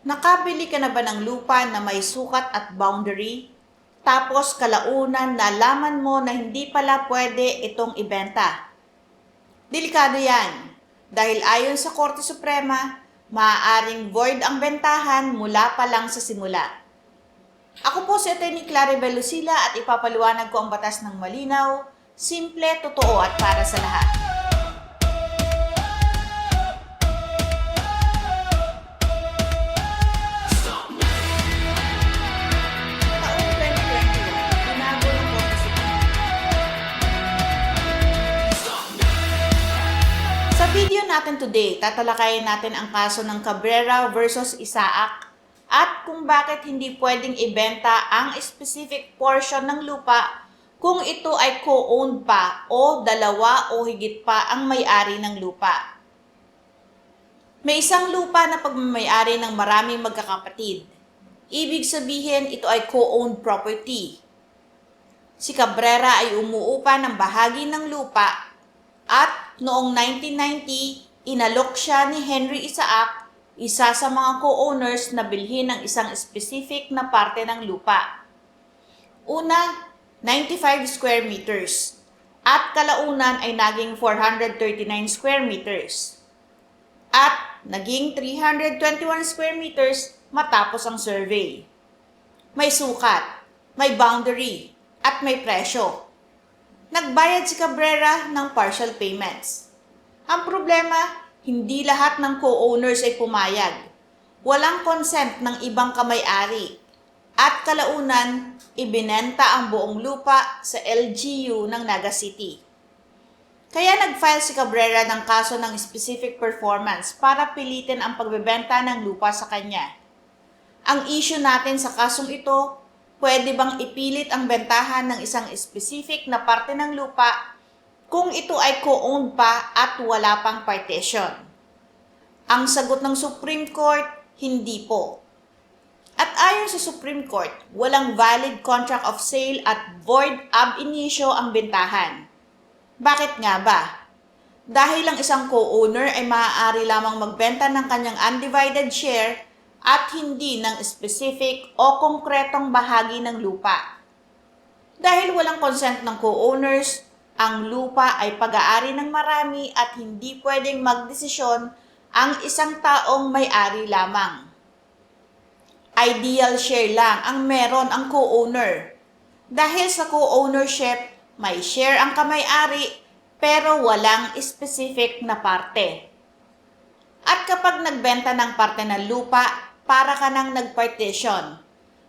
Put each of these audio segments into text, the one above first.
Nakabili ka na ba ng lupa na may sukat at boundary? Tapos kalaunan nalaman mo na hindi pala pwede itong ibenta. Delikado yan. Dahil ayon sa Korte Suprema, maaaring void ang bentahan mula pa lang sa simula. Ako po si Atty. Claribel Lucila at ipapaliwanag ko ang batas ng malinaw, simple, totoo at para sa lahat. Taong 2021, binago ng Korte Suprema. Sa video natin today, tatalakayin natin ang kaso ng Cabrera versus Isaac at kung bakit hindi pwedeng ibenta ang specific portion ng lupa kung ito ay co-owned pa o dalawa o higit pa ang may-ari ng lupa. May isang lupa na pagmamay-ari ng maraming magkakapatid. Ibig sabihin ito ay co-owned property. Si Cabrera ay umuupa ng bahagi ng lupa at noong 1990, inalok siya ni Henry Isaac, isa sa mga co-owners na bilhin ng isang specific na parte ng lupa. Una, 95 square meters at kalaunan ay naging 439 square meters at naging 321 square meters matapos ang survey. May sukat, may boundary at may presyo. Nagbayad si Cabrera ng partial payments. Ang problema, hindi lahat ng co-owners ay pumayag. Walang consent ng ibang kamay-ari. At kalaunan, ibinenta ang buong lupa sa LGU ng Naga City. Kaya nag-file si Cabrera ng kaso ng specific performance para pilitin ang pagbebenta ng lupa sa kanya. Ang issue natin sa kasong ito, pwede bang ipilit ang bentahan ng isang specific na parte ng lupa kung ito ay co-owned pa at wala pang partition? Ang sagot ng Supreme Court, hindi po. At ayon sa Supreme Court, walang valid contract of sale at void ab initio ang bentahan. Bakit nga ba? Dahil ang isang co-owner ay maaari lamang magbenta ng kanyang undivided share at hindi ng specific o konkretong bahagi ng lupa. Dahil walang consent ng co-owners, ang lupa ay pag-aari ng marami at hindi pwedeng magdesisyon ang isang taong may-ari lamang. Ideal share lang ang meron ang co-owner. Dahil sa co-ownership, may share ang kamay-ari pero walang specific na parte. At kapag nagbenta ng parte ng lupa, para ka nang nag-partition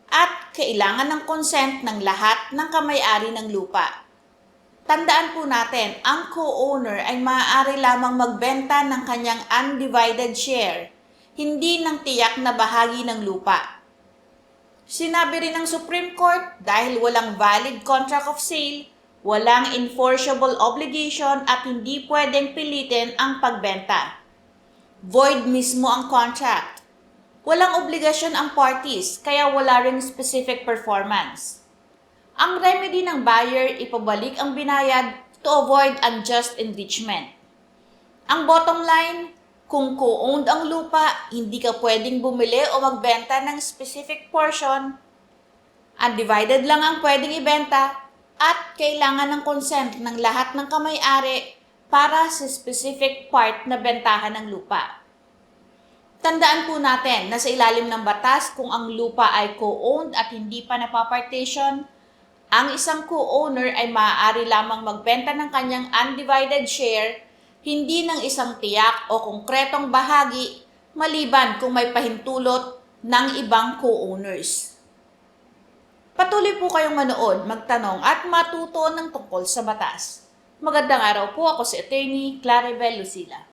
at kailangan ng consent ng lahat ng kamay-ari ng lupa. Tandaan po natin, ang co-owner ay maaari lamang magbenta ng kanyang undivided share, hindi ng tiyak na bahagi ng lupa. Sinabi rin ng Supreme Court, dahil walang valid contract of sale, walang enforceable obligation at hindi pwedeng pilitin ang pagbenta. Void mismo ang contract. Walang obligasyon ang parties, kaya wala ring specific performance. Ang remedy ng buyer, ipabalik ang binayad to avoid unjust enrichment. Ang bottom line, kung co-owned ang lupa, hindi ka pwedeng bumili o magbenta ng specific portion, undivided lang ang pwedeng ibenta, at kailangan ng consent ng lahat ng kamay-ari para sa specific part na bentahan ng lupa. Tandaan po natin na sa ilalim ng batas, kung ang lupa ay co-owned at hindi pa napapartition, ang isang co-owner ay maaari lamang magbenta ng kanyang undivided share, hindi ng isang tiyak o konkretong bahagi, maliban kung may pahintulot ng ibang co-owners. Patuloy po kayong manood, magtanong at matuto ng tungkol sa batas. Magandang araw po, ako si Atty. Claribel Lucila.